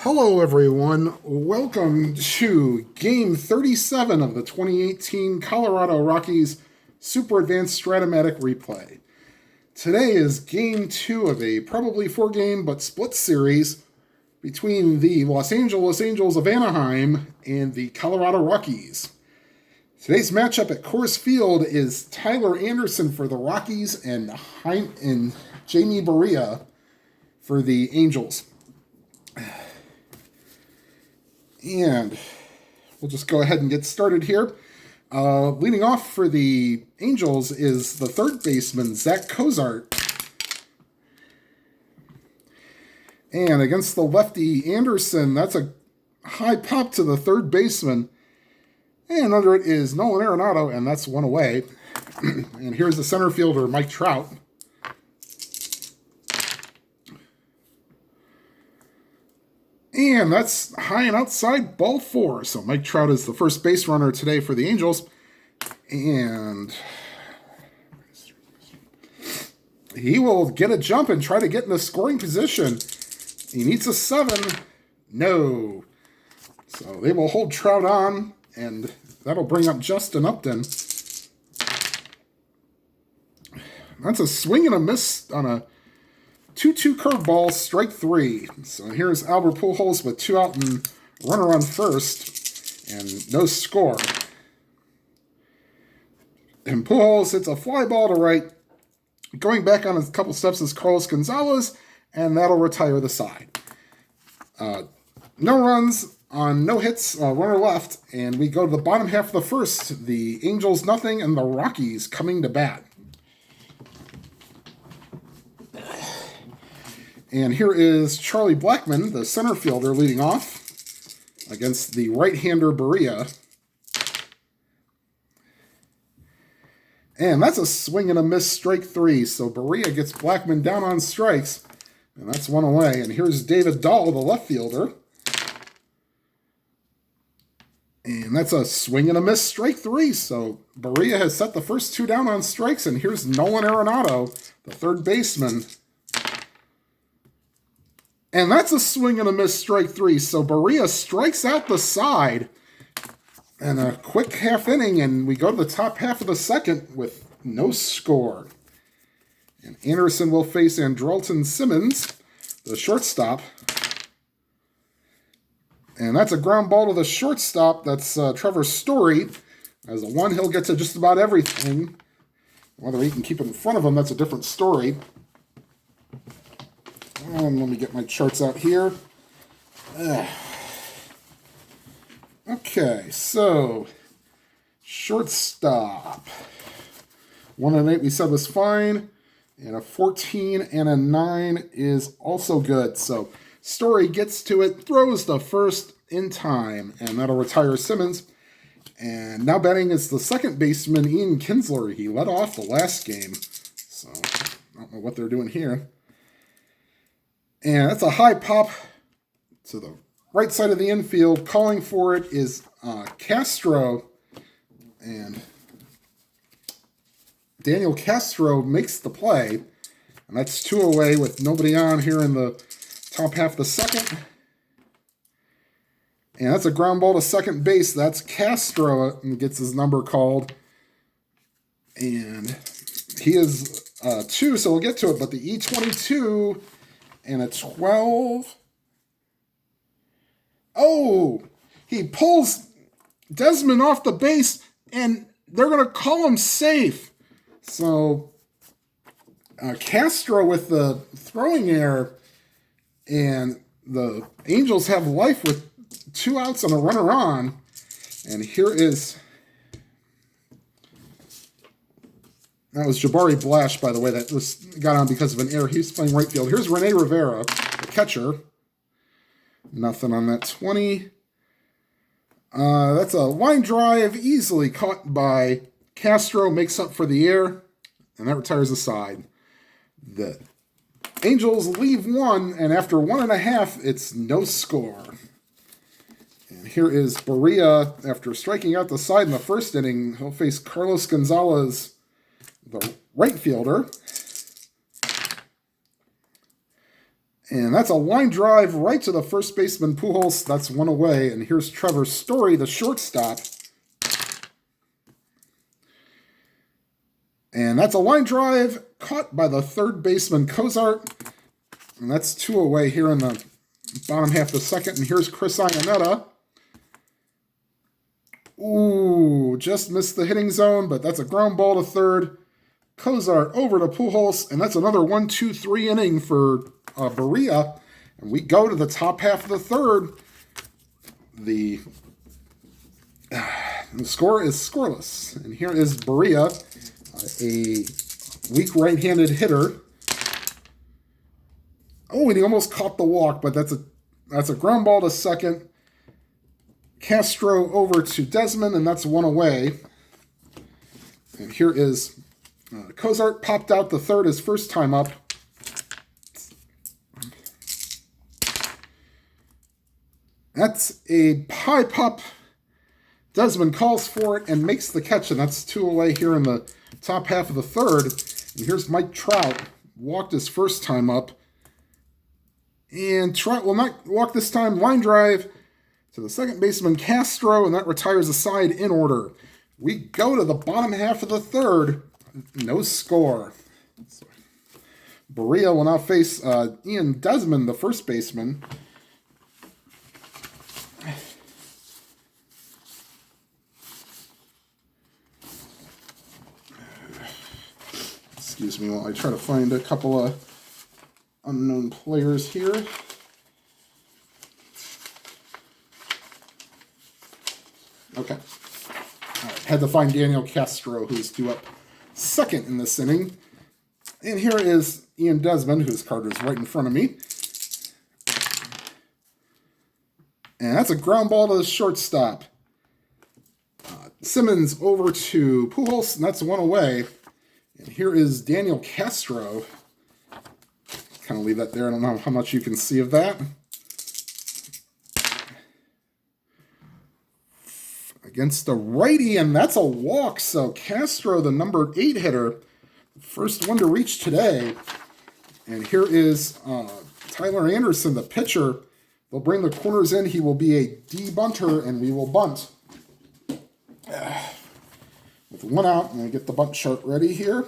Hello, everyone. Welcome to Game 37 of the 2018 Colorado Rockies Super Advanced Stratomatic Replay. Today is Game 2 of a probably 4-game but split series between the Los Angeles of Anaheim and the Colorado Rockies. Today's matchup at Coors Field is Tyler Anderson for the Rockies and Jamie Barria for the Angels. And we'll just go ahead and get started here. Leading off for the Angels is the third baseman, Zach Cozart. And against the lefty Anderson, that's a high pop to the third baseman. And under it is Nolan Arenado, and that's one away. And here's the center fielder, Mike Trout. And that's high and outside, ball 4. So Mike Trout is the first base runner today for the Angels. And he will get a jump and try to get in the scoring position. He needs a 7. No. So they will hold Trout on, and that'll bring up Justin Upton. That's a swing and a miss on a 2-2 curveball, strike 3. So here's Albert Pujols with 2 out and runner on first, and no score. And Pujols hits a fly ball to right. Going back on a couple steps is Carlos Gonzalez, and that'll retire the side. No runs on no hits, runner left, and we go to the bottom half of the first. The Angels nothing, and the Rockies coming to bat. And here is Charlie Blackmon, the center fielder, leading off against the right-hander Barria. And that's a swing and a miss, strike 3. So Barria gets Blackmon down on strikes, and that's one away. And here's David Dahl, the left fielder. And that's a swing and a miss, strike 3. So Barria has set the first 2 down on strikes, and here's Nolan Arenado, the third baseman. And that's a swing and a miss, strike 3. So Barria strikes out the side. And a quick half inning, and we go to the top half of the second with no score. And Anderson will face Andrelton Simmons, the shortstop. And that's a ground ball to the shortstop. That's Trevor Story. As a 1, he'll get to just about everything. Whether he can keep it in front of him, that's a different story. And let me get my charts out here. Okay, so shortstop. 1 and 8 we said was fine. And a 14 and a 9 is also good. So Story gets to it, throws the first in time, and that'll retire Simmons. And now batting is the second baseman, Ian Kinsler. He led off the last game. So I don't know what they're doing here. And that's a high pop to the right side of the infield. Calling for it is Castro. And Daniel Castro makes the play. And that's 2 away with nobody on here in the top half of the second. And that's a ground ball to second base. That's Castro and gets his number called. And he is 2, so we'll get to it. But the E22... and a 12. Oh, he pulls Desmond off the base, and they're going to call him safe. So Castro with the throwing error, and the Angels have life with 2 outs and a runner on. And here is... that was Jabari Blash, by the way, that got on because of an error. He's playing right field. Here's Rene Rivera, the catcher. Nothing on that 20. That's a line drive, easily caught by Castro, makes up for the error, and that retires the side. The Angels leave 1, and after 1.5, it's no score. And here is Barria. After striking out the side in the first inning, he'll face Carlos Gonzalez, the right fielder. And that's a line drive right to the first baseman, Pujols. That's one away. And here's Trevor Story, the shortstop. And that's a line drive caught by the third baseman, Cozart. And that's two away here in the bottom half of the second. And here's Chris Iannetta. Ooh, just missed the hitting zone, but that's a ground ball to third. Cozart over to Pujols, and that's another 1-2-3 inning for Barria. And we go to the top half of the third. The score is scoreless. And here is Barria, a weak right-handed hitter. Oh, and he almost caught the walk, but that's a ground ball to second. Castro over to Desmond, and that's one away. And here is Cozart, popped out the third his first time up. That's a high pop. Desmond calls for it and makes the catch, and that's two away here in the top half of the third. And here's Mike Trout, walked his first time up. And Trout will not walk this time. Line drive to the second baseman, Castro, and that retires the side in order. We go to the bottom half of the third. No score. Barria will now face Ian Desmond, the first baseman. Excuse me while I try to find a couple of unknown players here. Okay. All right. Had to find Daniel Castro, who's due up second in this inning. And here is Ian Desmond, whose card is right in front of me. And that's a ground ball to the shortstop. Simmons over to Pujols, and that's one away. And here is Daniel Castro. Kind of leave that there. I don't know how much you can see of that. Against a righty, and that's a walk. So Castro, the number 8 hitter, first one to reach today. And here is Tyler Anderson, the pitcher. They'll bring the corners in. He will be a D bunter, and we will bunt. With one out, I'm going to get the bunt chart ready here.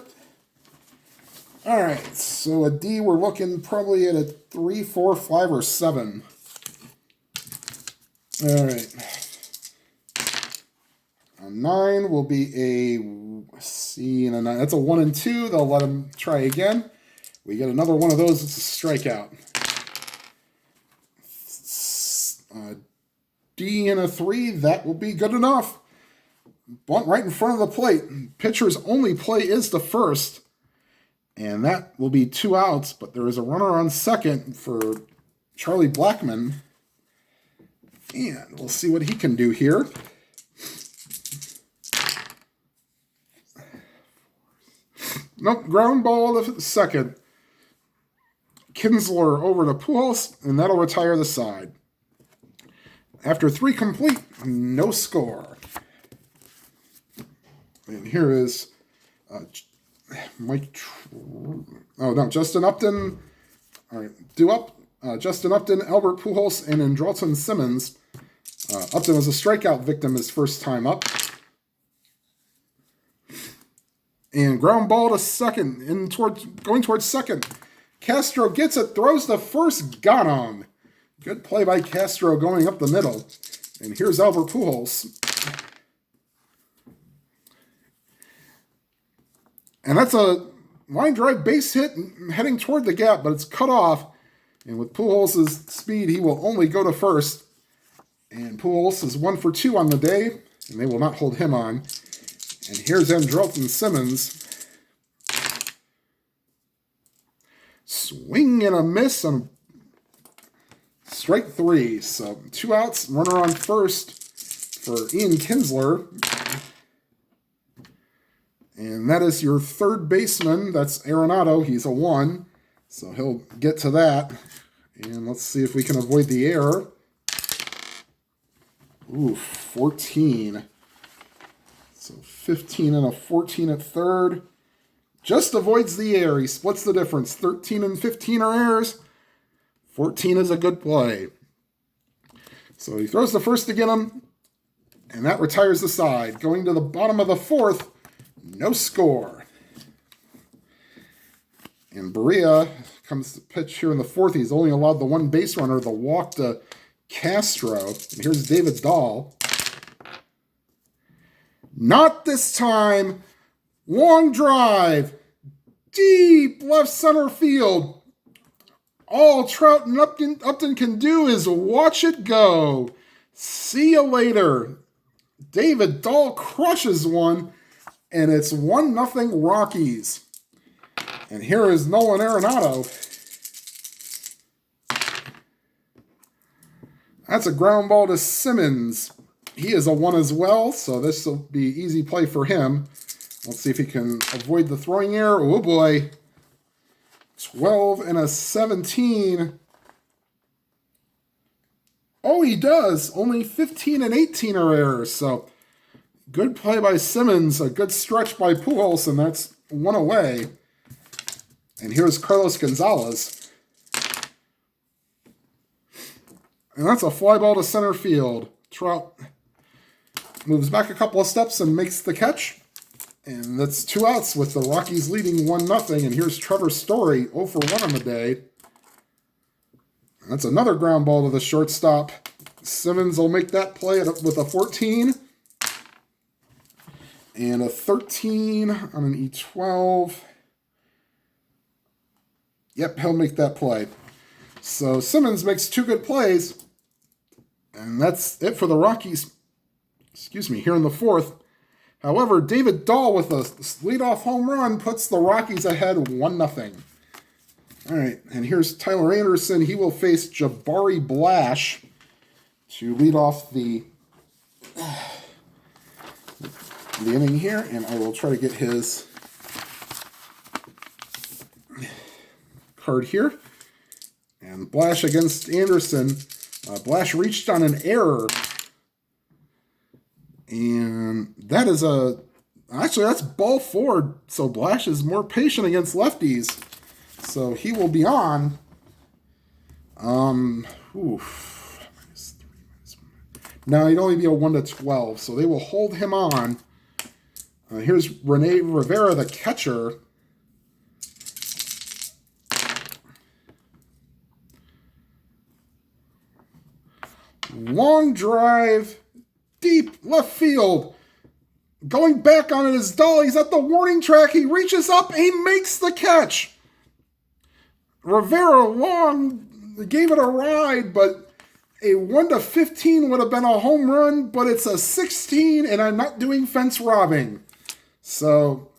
All right, so a D, we're looking probably at a 3, 4, 5, or 7. All right. A 9 will be a C and a 9. That's a 1 and 2. They'll let him try again. We get another one of those. It's a strikeout. D and a 3. That will be good enough. Bunt right in front of the plate. Pitcher's only play is the first. And that will be 2 outs, but there is a runner on second for Charlie Blackmon. And we'll see what he can do here. Nope, ground ball to second. Kinsler over to Pujols, and that'll retire the side. After 3 complete, no score. And here is Justin Upton. All right, due up. Justin Upton, Albert Pujols, and Andrelton Simmons. Upton was a strikeout victim his first time up. And ground ball to second, going towards second. Castro gets it, throws the first, got him. Good play by Castro going up the middle. And here's Albert Pujols. And that's a line drive base hit heading toward the gap, but it's cut off. And with Pujols' speed, he will only go to first. And Pujols is 1 for 2 on the day, and they will not hold him on. And here's Andrelton Simmons. Swing and a miss on strike 3. So 2 outs, runner on first for Ian Kinsler. And that is your third baseman. That's Arenado. He's a 1. So he'll get to that. And let's see if we can avoid the error. Ooh, 14. So 15 and a 14 at third. Just avoids the error. He splits the difference. 13 and 15 are errors. 14 is a good play. So he throws the first to get him, and that retires the side. Going to the bottom of the fourth, no score. And Barria comes to pitch here in the fourth. He's only allowed the one base runner, the walk to Castro. And here's David Dahl. Not this time. Long drive. Deep left center field. All Trout and Upton can do is watch it go. See you later. David Dahl crushes one, and it's 1-0 Rockies. And here is Nolan Arenado. That's a ground ball to Simmons. He is a 1 as well, so this will be easy play for him. Let's see if he can avoid the throwing error. Oh boy. 12 and a 17. Oh, he does. Only 15 and 18 are errors. So good play by Simmons. A good stretch by Pujols, and that's 1 away. And here's Carlos Gonzalez. And that's a fly ball to center field. Trout moves back a couple of steps and makes the catch. And that's 2 outs with the Rockies leading 1-0. And here's Trevor Story, 0 for 1 on the day. And that's another ground ball to the shortstop. Simmons will make that play with a 14. And a 13 on an E12. Yep, he'll make that play. So Simmons makes 2 good plays. And that's it for the Rockies. Here in the fourth. However, David Dahl with a leadoff home run puts the Rockies ahead 1-0. All right, and here's Tyler Anderson. He will face Jabari Blash to lead off the inning here, and I will try to get his card here. And Blash against Anderson. Blash reached on an error. And that is actually that's ball 4. So Blash is more patient against lefties. So he will be on. No, he'd only be a 1-12. So they will hold him on. Here's Rene Rivera, the catcher. Long drive. Deep left field. Going back on it is Dahl. He's at the warning track. He reaches up. He makes the catch. Rivera long gave it a ride, but a 1-15 would have been a home run, but it's a 16, and I'm not doing fence robbing. So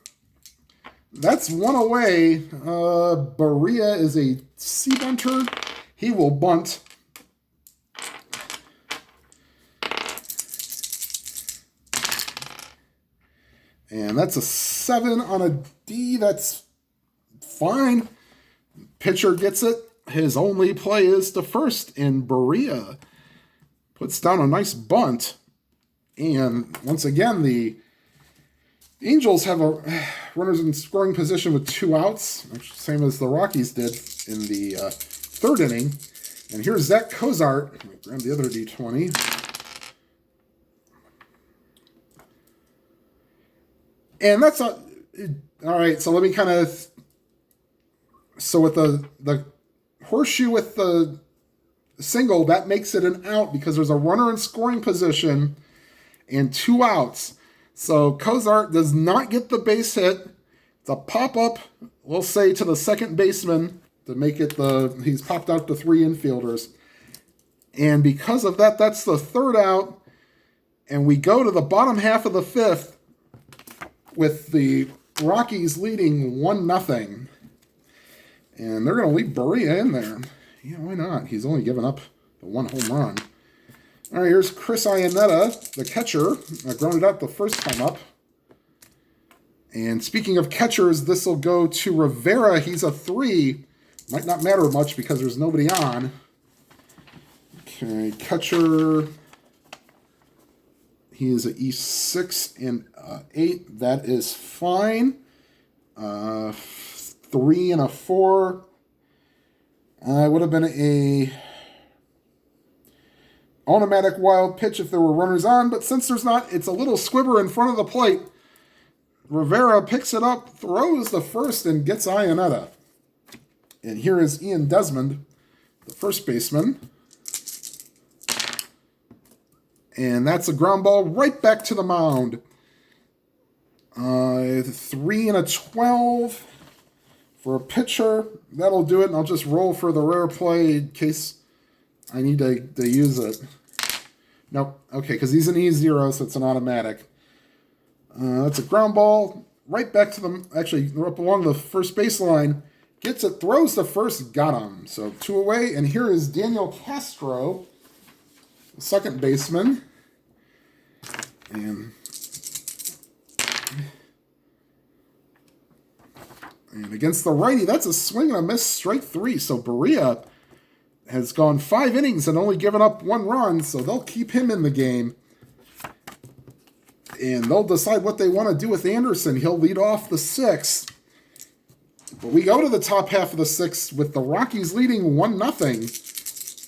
that's 1 away. Barria is a C-bunter. He will bunt. And that's a 7 on a D. That's fine. Pitcher gets it. His only play is to first, and Barria puts down a nice bunt. And once again, the Angels have runners in scoring position with 2 outs, same as the Rockies did in the 3rd inning. And here's Zach Cozart. Let me grab the other D20. And that's all right. So let me kind of. So with the horseshoe with the single, that makes it an out because there's a runner in scoring position and 2 outs. So Cozart does not get the base hit. It's a pop up, we'll say, to the second baseman to make it he's popped out to 3 infielders. And because of that, that's the 3rd out. And we go to the bottom half of the 5th. With the Rockies leading 1-0. And they're going to leave Barria in there. Yeah, why not? He's only given up the 1 home run. All right, here's Chris Iannetta, the catcher. Grounded out the first time up. And speaking of catchers, this will go to Rivera. He's a 3. Might not matter much because there's nobody on. Okay, catcher. He is an E6 and 8. That is fine. 3 and a 4. It would have been a automatic wild pitch if there were runners on, but since there's not, it's a little squibber in front of the plate. Rivera picks it up, throws the first, and gets Iannetta. And here is Ian Desmond, the first baseman. And that's a ground ball right back to the mound. 3 and a 12 for a pitcher. That'll do it, and I'll just roll for the rare play in case I need to use it. Nope. Okay, because he's an E0, so it's an automatic. That's a ground ball right back to the... Actually, they're up along the first baseline. Gets it, throws the first, got him. So 2 away, and here is Daniel Castro, the second baseman. And against the righty, that's a swing and a miss, strike 3. So Barria has gone 5 innings and only given up 1 run, so they'll keep him in the game. And they'll decide what they want to do with Anderson. He'll lead off the 6th. But we go to the top half of the 6th with the Rockies leading 1-0.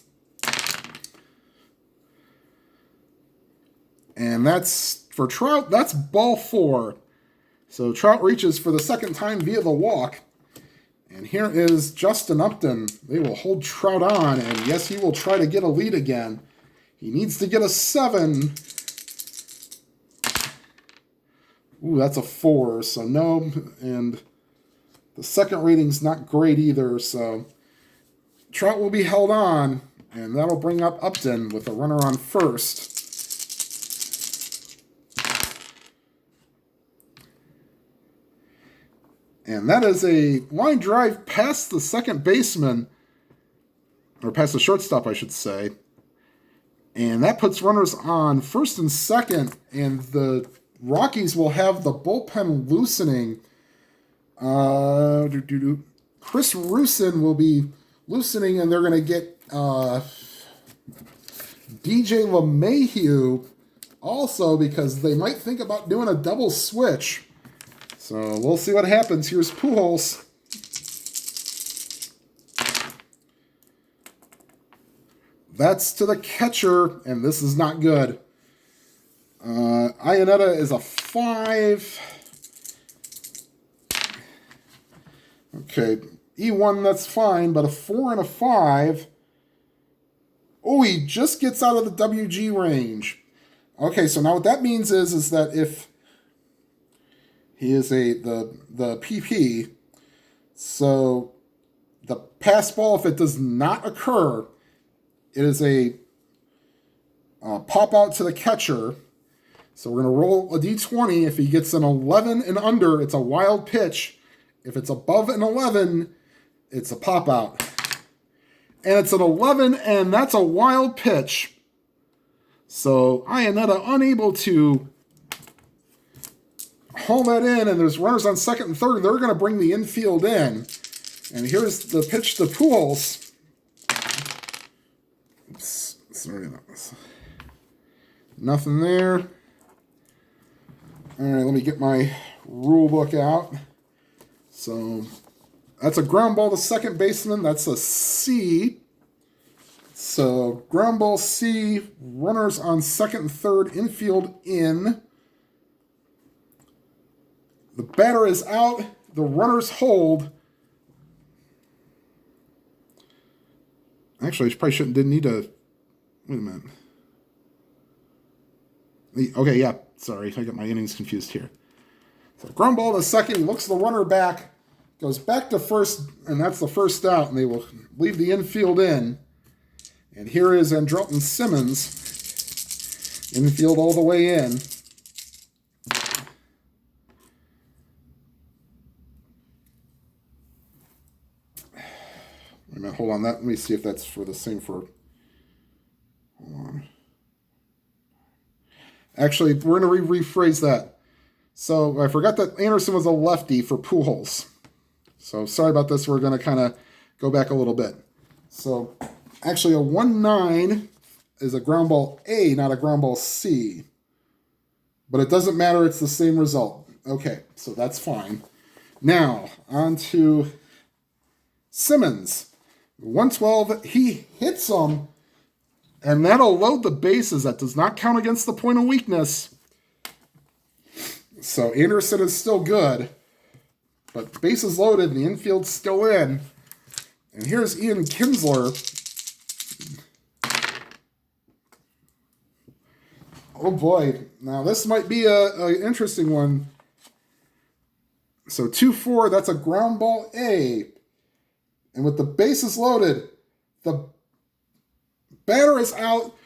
And that's, for Trout, that's ball 4. So Trout reaches for the second time via the walk. And here is Justin Upton. They will hold Trout on, and yes, he will try to get a lead again. He needs to get a 7. Ooh, that's a 4, so no. And the second rating's not great either, so Trout will be held on, and that'll bring up Upton with a runner on first. And that is a line drive past the second baseman, or past the shortstop, I should say. And that puts runners on first and second, and the Rockies will have the bullpen loosening. Chris Rusin will be loosening, and they're going to get DJ LeMahieu also, because they might think about doing a double switch. So we'll see what happens. Here's Pujols. That's to the catcher, and this is not good. Iannetta is a 5. Okay, E1, that's fine, but a 4 and a 5. Oh, he just gets out of the WG range. Okay, so now what that means is that if he is the PP, so the pass ball, if it does not occur, it is a pop out to the catcher. So we're going to roll a D20. If he gets an 11 and under, it's a wild pitch. If it's above an 11, it's a pop out. And it's an 11, and that's a wild pitch. So Iannetta unable to haul that in, and there's runners on second and third. They're going to bring the infield in. And here's the pitch to Pujols. Oops, sorry about this. Nothing there. All right, let me get my rule book out. So that's a ground ball to second baseman. That's a C. So ground ball C, runners on second and third, infield in. The batter is out. The runners hold. Actually, I probably didn't need to. Wait a minute. Okay, yeah. Sorry, I got my innings confused here. So ground ball to second, looks the runner back, goes back to first, and that's the first out, and they will leave the infield in. And here is Andrelton Simmons, infield all the way in. Wait a minute, hold on. Let me see if that's for the same for... Hold on. Actually, we're going to rephrase that. So I forgot that Anderson was a lefty for Pujols. So sorry about this. We're going to kind of go back a little bit. So actually a 1-9 is a ground ball A, not a ground ball C. But it doesn't matter. It's the same result. Okay, so that's fine. Now, on to Simmons. 112. He hits them, and that'll load the bases. That does not count against the point of weakness. So Anderson is still good, but bases loaded and the infield's still in. And here's Ian Kinsler. Oh boy, now this might be an interesting one. So 2-4, that's a ground ball A. And with the bases loaded, the batter is out.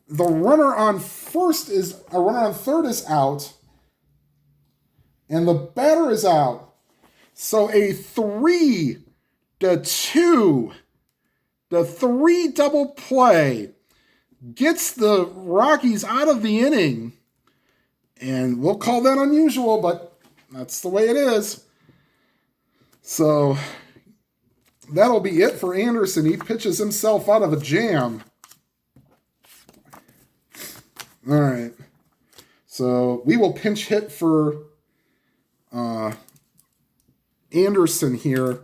The runner on third is out. And the batter is out. So a 3-2, the 3 double play gets the Rockies out of the inning. And we'll call that unusual, but that's the way it is. So that'll be it for Anderson. He pitches himself out of a jam. All right. So we will pinch hit for Anderson here.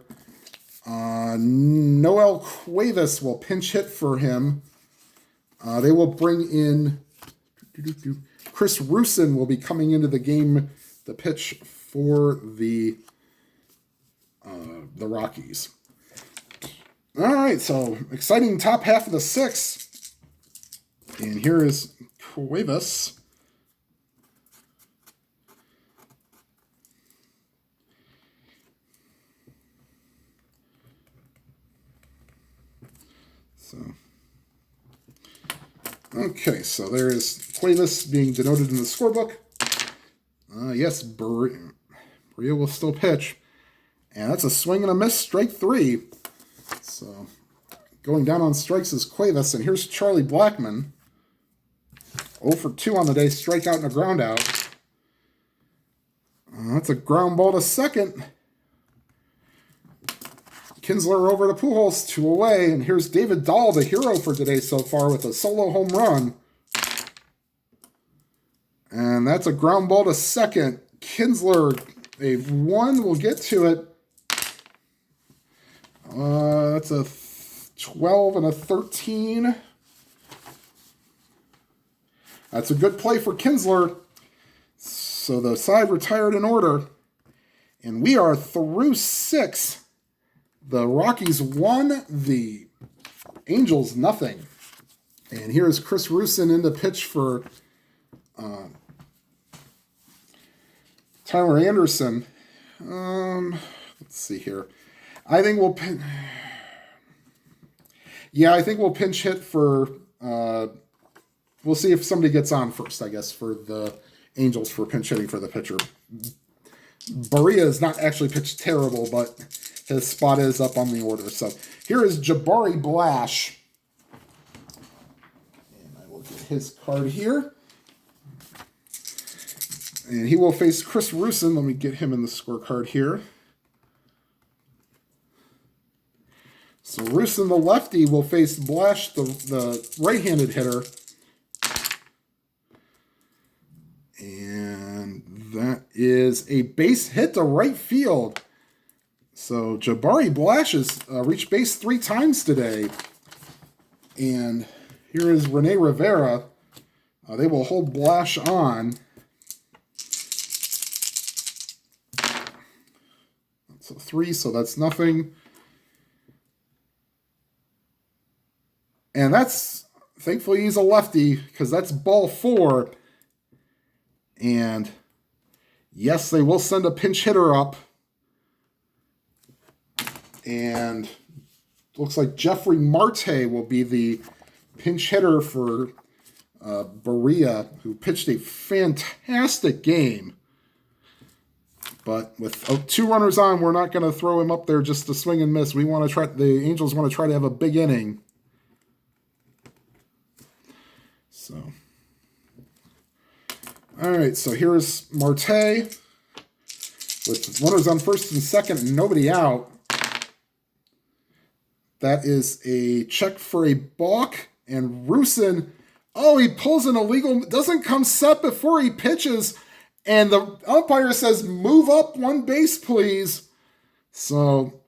Noel Cuevas will pinch hit for him. They will bring in Chris Rusin will be coming into the game to pitch for the Rockies. All right, so exciting top half of the sixth. And here is Cuevas. Okay, so there is Cuevas being denoted in the scorebook. Yes, Barria will still pitch. And that's a swing and a miss, strike 3. So going down on strikes is Cuevas. And here's Charlie Blackmon. 0 for 2 on the day, strikeout and a ground out. That's a ground ball to second. Kinsler over to Pujols, 2 away. And here's David Dahl, the hero for today so far, with a solo home run. And that's a ground ball to second. Kinsler, a 1, will get to it. That's a 12 and a 13. That's a good play for Kinsler. So the side retired in order. And we are through 6. The Rockies won, the Angels nothing. And here is Chris Rusin in the pitch for Tyler Anderson. Let's see here. I think we'll pinch hit for we'll see if somebody gets on first, I guess, for the Angels for pinch hitting for the pitcher. Barria has not actually pitched terrible, but his spot is up on the order. So here is Jabari Blash. And I will get his card here. And he will face Chris Rusin. Let me get him in the scorecard here. So Rusin, the lefty, will face Blash, the right-handed hitter. And that is a base hit to right field. So Jabari Blash has reached base 3 times today. And here is Rene Rivera. They will hold Blash on. So 3, so that's nothing. And that's, thankfully he's a lefty, because that's ball 4. And yes, they will send a pinch hitter up. And looks like Jeffrey Marte will be the pinch hitter for Barria, who pitched a fantastic game. But with 2 runners on, we're not going to throw him up there just to swing and miss. We want to try. The Angels want to try to have a big inning. So, all right. So here's Marte with runners on first and second and nobody out. That is a check for a balk. And Rusin, he pulls an illegal, doesn't come set before he pitches. And the umpire says, move up 1 base, please. So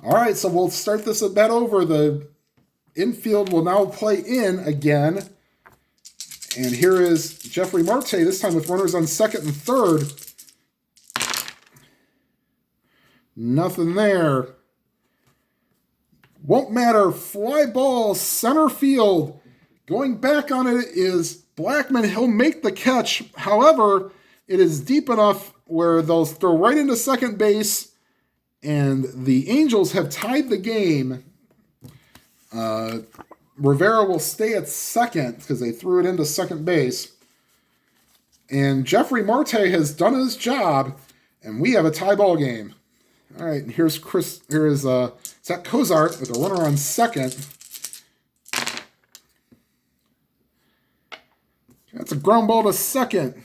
All right, so we'll start this a bet over. The infield will now play in again. And here is Jeffrey Marte, this time with runners on second and third. Nothing there. Won't matter. Fly ball, center field. Going back on it is Blackman. He'll make the catch. However, it is deep enough where they'll throw right into second base. And the Angels have tied the game. Rivera will stay at second because they threw it into second base. And Jeffrey Marte has done his job. And we have a tie ball game. All right, and here is Zach Cozart with a runner on second. That's a ground ball to second.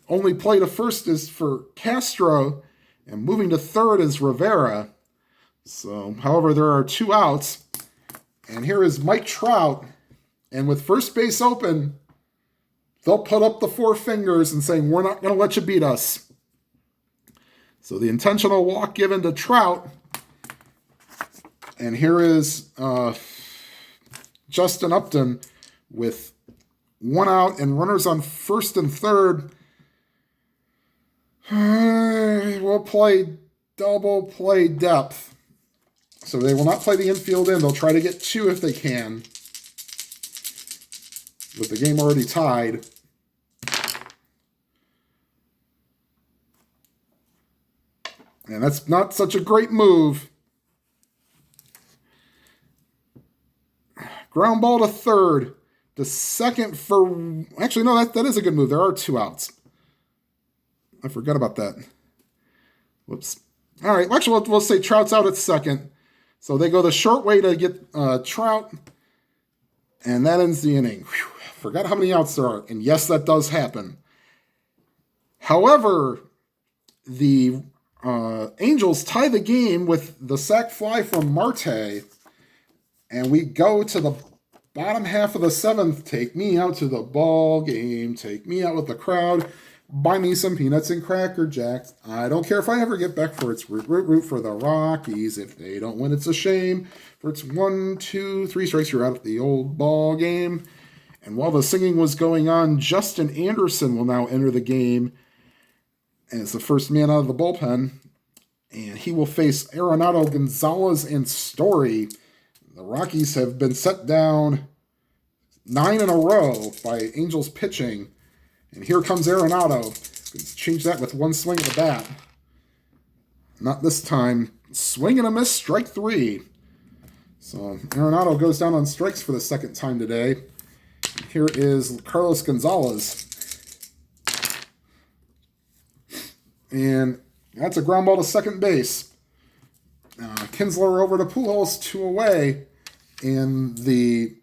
Only play to first is for Castro, and moving to third is Rivera. So, however, there are 2 outs. And here is Mike Trout, and with first base open, they'll put up the 4 fingers and saying, "We're not going to let you beat us." So the intentional walk given to Trout. And here is Justin Upton with 1 out and runners on first and third. We'll play double play depth. So they will not play the infield in. They'll try to get 2 if they can. With the game already tied. And that's not such a great move. Ground ball to third. To second for... Actually, no, that is a good move. There are 2 outs. I forgot about that. Whoops. All right. Actually, we'll say Trout's out at second. So they go the short way to get Trout. And that ends the inning. Whew. Forgot how many outs there are. And yes, that does happen. However, the... Angels tie the game with the sac fly from Marte, and we go to the bottom half of the 7th. Take me out to the ball game. Take me out with the crowd. Buy me some peanuts and Cracker Jacks. I don't care if I ever get back for it's root for the Rockies. If they don't win, it's a shame. For it's 1, 2, 3 strikes, you're out at the old ball game. And while the singing was going on, Justin Anderson will now enter the game as the first man out of the bullpen, and he will face Arenado, Gonzalez, and Story. The Rockies have been set down 9 in a row by Angels pitching, and here comes Arenado. Let's change that with 1 swing of the bat. Not this time. Swing and a miss, strike 3. So Arenado goes down on strikes for the 2nd time today. Here is Carlos Gonzalez. And that's a ground ball to second base. Kinsler over to Pujols, 2 away. And the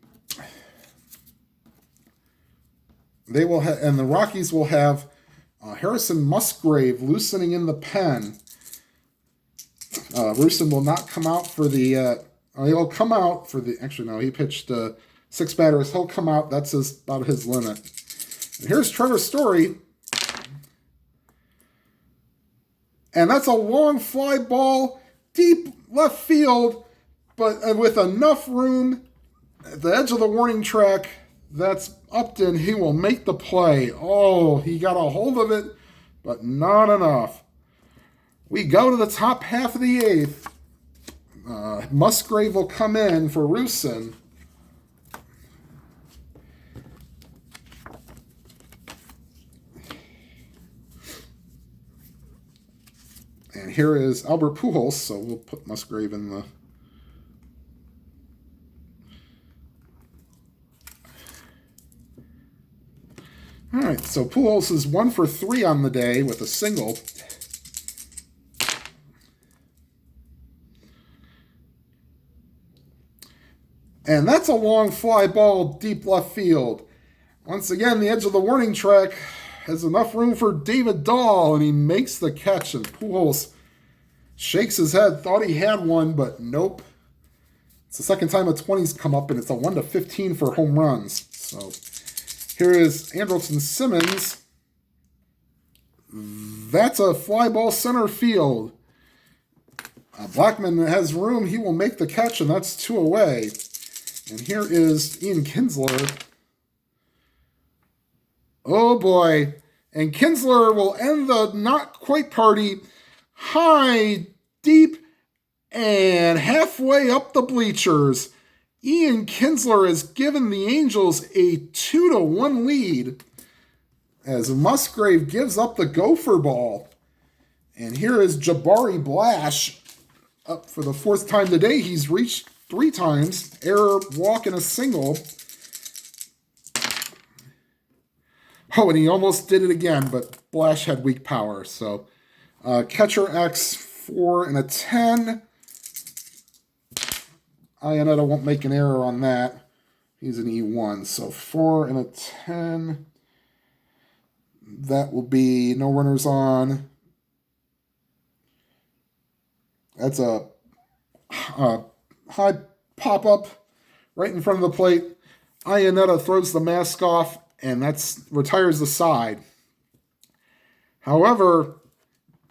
Rockies will have Harrison Musgrave loosening in the pen. Rusin will not come out for the... he'll come out for the... Actually, no, he pitched 6 batters. He'll come out. That's about his limit. And here's Trevor Story. And that's a long fly ball, deep left field, but with enough room at the edge of the warning track. That's Upton. He will make the play. Oh, he got a hold of it, but not enough. We go to the top half of the 8th. Musgrave will come in for Rusin. And here is Albert Pujols, so we'll put Musgrave in the... All right, so Pujols is 1 for 3 on the day with a single. And that's a long fly ball, deep left field. Once again, the edge of the warning track has enough room for David Dahl, and he makes the catch, and Pujols shakes his head, thought he had one, but nope. It's the 2nd time a 20's come up, and it's a 1-15 for home runs. So here is Andrelton Simmons. That's a fly ball center field. Blackman has room. He will make the catch, and that's 2 away. And here is Ian Kinsler. Oh, boy. And Kinsler will end the not-quite party high, deep, and halfway up the bleachers. Ian Kinsler has given the Angels a 2-1 lead as Musgrave gives up the gopher ball. And here is Jabari Blash up for the 4th time today. He's reached 3 times. Error, walk, and a single. Oh, and he almost did it again, but Blash had weak power. So catcher X 4 and a 10. Iannetta won't make an error on that. He's an E1. So 4 and a 10. That will be no runners on. That's a high pop-up right in front of the plate. Iannetta throws the mask off, and that's retires the side. However,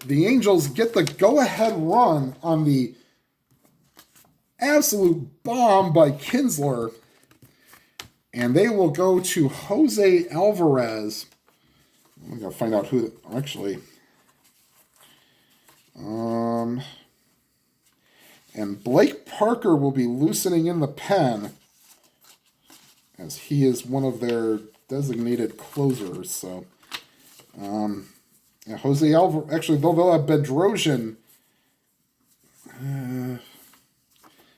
the Angels get the go-ahead run on the absolute bomb by Kinsler, and they will go to Jose Alvarez. I'm going to find out who actually. And Blake Parker will be loosening in the pen, as he is one of their designated closers. So, Jose Alvarez, actually, they'll have Bedrosian.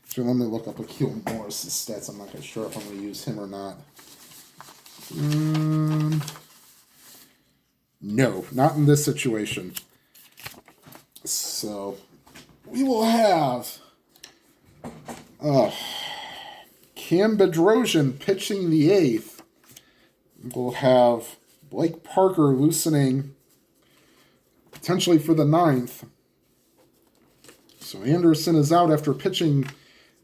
So let me look up Akil Morris' stats. I'm not quite sure if I'm going to use him or not. No, not in this situation. So, we will have Cam Bedrosian pitching the 8th. We'll have Blake Parker loosening potentially for the 9th. So Anderson is out after pitching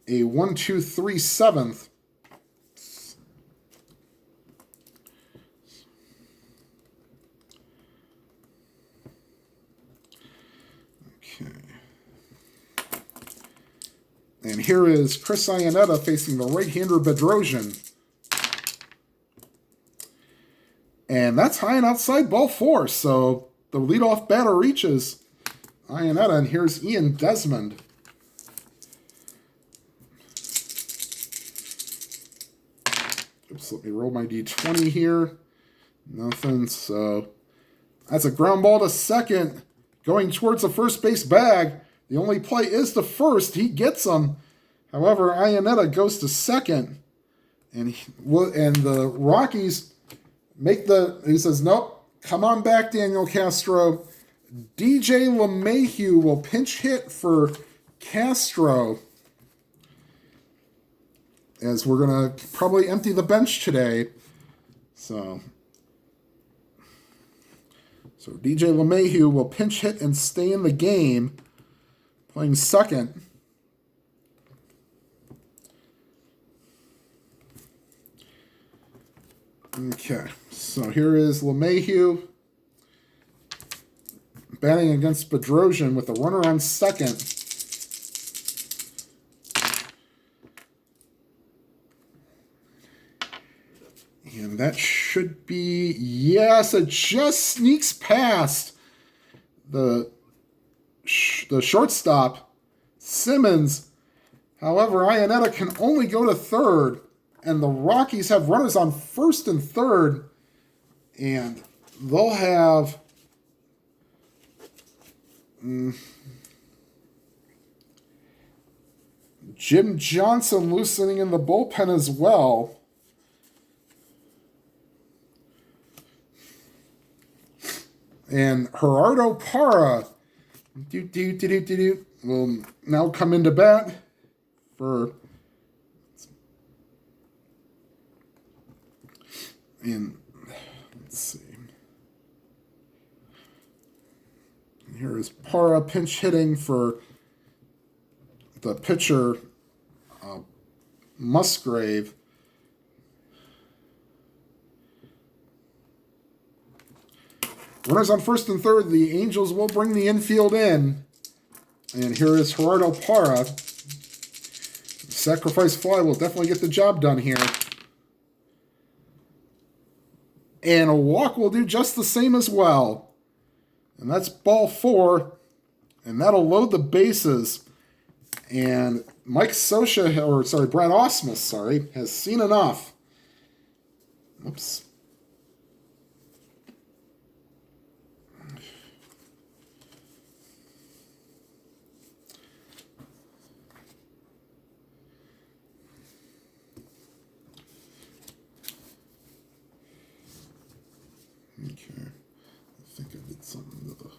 a 1-2-3 7th. Okay. And here is Chris Iannetta facing the right-hander Bedrosian. And that's high and outside ball 4. So the leadoff batter reaches Iannetta. And here's Ian Desmond. Oops, let me roll my D20 here. Nothing. So that's a ground ball to second. Going towards the first base bag. The only play is to first. He gets him. However, Iannetta goes to second. And the Rockies make he says, nope, come on back, Daniel Castro. DJ LeMahieu will pinch hit for Castro. As we're going to probably empty the bench today. So DJ LeMahieu will pinch hit and stay in the game, playing second. Okay, so here is LeMahieu batting against Bedrosian with a runner on second. And that should be, yes, it just sneaks past the shortstop, Simmons. However, Iannetta can only go to third, and the Rockies have runners on first and third, and they'll have Jim Johnson loosening in the bullpen as well. And Gerardo Parra will now come into bat for, and let's see. Here is Parra pinch hitting for the pitcher, Musgrave. Runners on first and third. The Angels will bring the infield in. And here is Gerardo Parra. Sacrifice fly will definitely get the job done here. And a walk will do just the same as well. And that's ball 4. And that'll load the bases. And Brad Ausmus, has seen enough. Oops. Okay. I think I did something to the...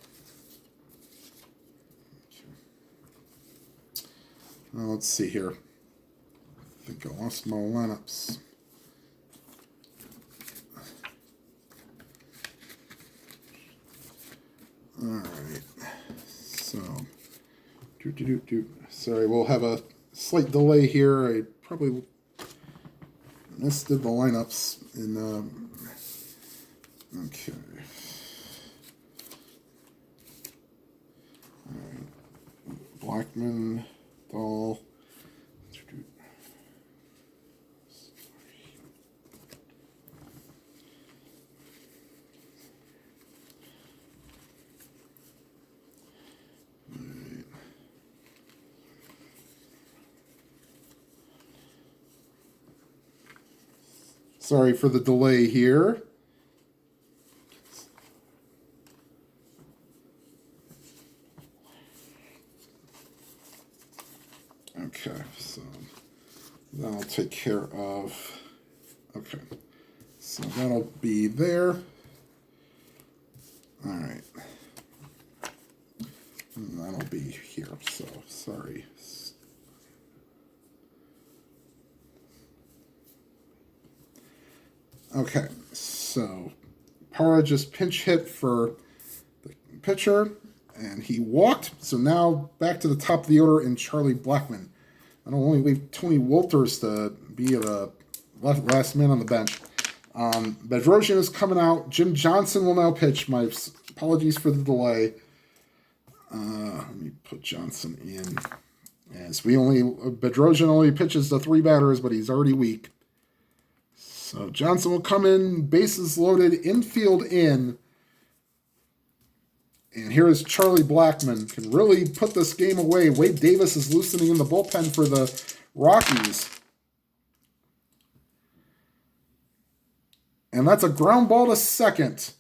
Well, let's see here. I think I lost my lineups. All right. So, sorry, we'll have a slight delay here. I probably missed the lineups in. Okay. All right. Blackman. All sorry for the delay here. Okay, so that'll take care of, okay, so that'll be there. All right, and that'll be here, so sorry. Okay, so Parra just pinch hit for the pitcher, and he walked, so now back to the top of the order in Charlie Blackmon. I don't only leave Tony Wolters to be the last man on the bench. Bedrosian is coming out. Jim Johnson will now pitch. My apologies for the delay. Let me put Johnson in. As Bedrosian only pitches to 3 batters, but he's already weak. So Johnson will come in, bases loaded, infield in. And here is Charlie Blackmon. Can really put this game away. Wade Davis is loosening in the bullpen for the Rockies. And that's a ground ball to second.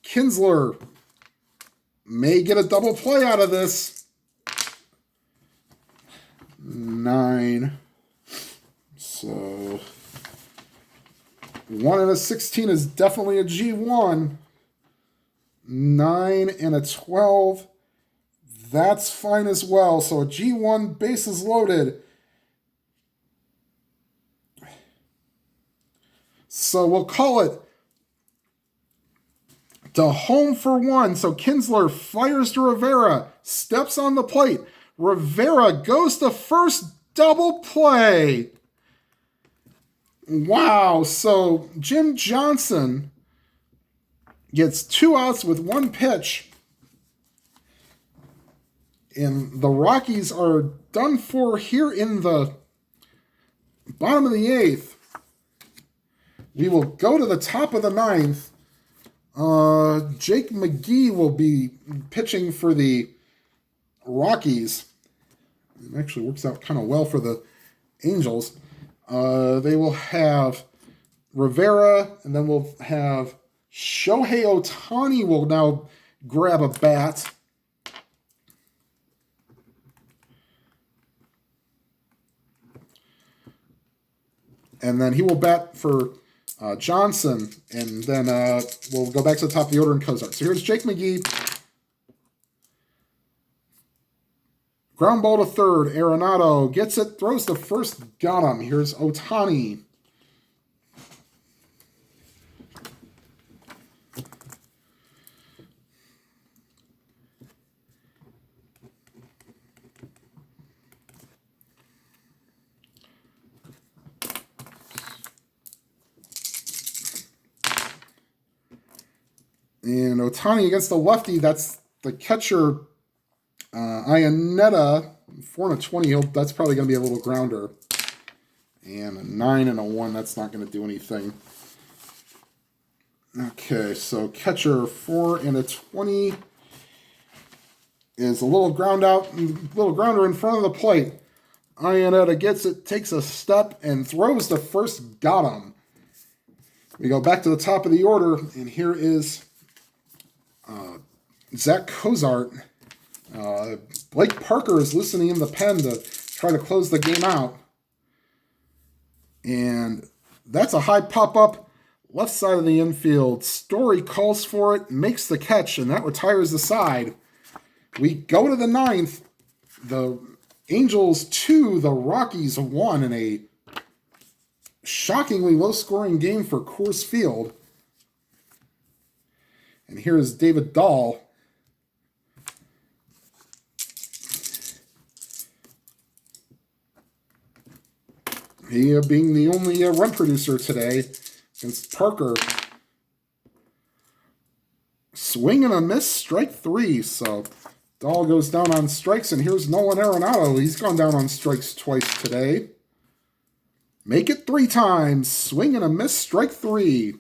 Kinsler may get a double play out of this. 9. So 1 and a 16 is definitely a G1. 9 and a 12. That's fine as well. So a G1, bases loaded. So we'll call it to home for 1. So Kinsler fires to Rivera, steps on the plate. Rivera goes to first, double play. Wow. So Jim Johnson gets 2 outs with 1 pitch. And the Rockies are done for here in the bottom of the 8th. We will go to the top of the 9th. Jake McGee will be pitching for the Rockies. It actually works out kind of well for the Angels. They will have Rivera, and then we'll have Shohei Ohtani will now grab a bat. And then he will bat for Johnson, and then we'll go back to the top of the order in Cozart. So here's Jake McGee. Ground ball to third. Arenado gets it, throws to first, got him. Here's Ohtani. And Ohtani against the lefty, that's the catcher, Ionetta, 4 and a 20. That's probably going to be a little grounder. And a 9 and a 1. That's not going to do anything. Okay, so catcher 4 and a 20 is a little grounder in front of the plate. Ionetta gets it, takes a step, and throws the first. Got him. We go back to the top of the order, and here is Zach Cozart. Blake Parker is listening in the pen to try to close the game out. And that's a high pop-up left side of the infield. Story calls for it, makes the catch, and that retires the side. We go to the 9th. The Angels 2, the Rockies 1 in a shockingly low-scoring game for Coors Field. And here is David Dahl. He being the only run producer today against Parker. Swing and a miss, strike 3. So Dahl goes down on strikes, and here's Nolan Arenado. He's gone down on strikes twice today. Make it 3 times. Swing and a miss, strike 3.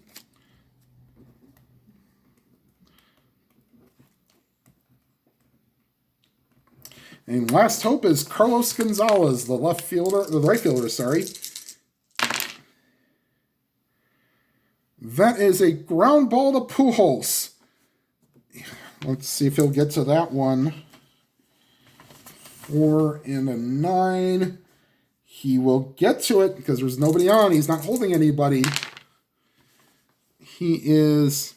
And last hope is Carlos Gonzalez, the right fielder, sorry. That is a ground ball to Pujols. Let's see if he'll get to that one. 4 and a 9. He will get to it because there's nobody on. He's not holding anybody. He is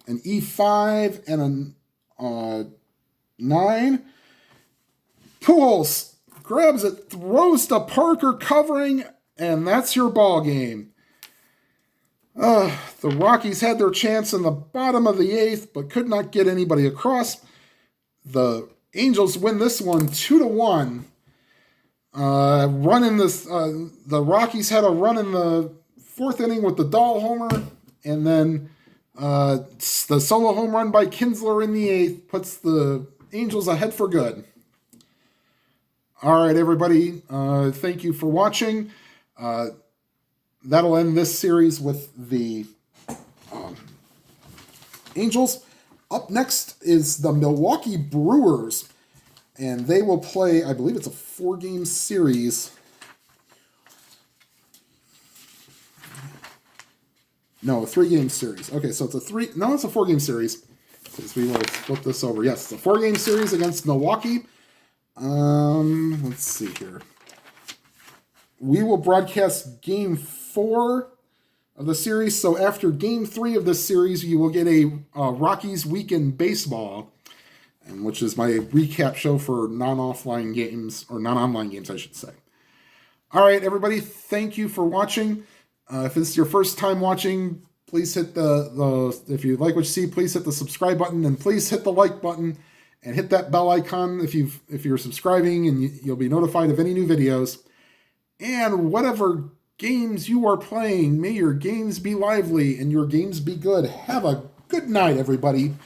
an E5 and a 9. Pujols grabs it, throws to Parker covering, and that's your ball game. The Rockies had their chance in the bottom of the 8th, but could not get anybody across. The Angels win this one 2-1. The Rockies had a run in the 4th inning with the Dahl homer, and then the solo home run by Kinsler in the 8th puts the Angels ahead for good. All right, everybody. Thank you for watching. That'll end this series with the Angels. Up next is the Milwaukee Brewers, and they will play, I believe it's a 4-game series. No, a 3-game series. Okay, so it's a 4-game series. Because we will flip this over. Yes, it's a 4-game series against Milwaukee. Let's see here. We will broadcast Game 4 of the series. So after Game 3 of this series, you will get a Rockies Week in Baseball, and which is my recap show for non-offline games, or non-online games, I should say. All right, everybody, thank you for watching. If this is your first time watching, please hit if you like what you see, please hit the subscribe button, and please hit the like button. And hit that bell icon if you're subscribing, and you'll be notified of any new videos. And whatever games you are playing, may your games be lively and your games be good. Have a good night, everybody.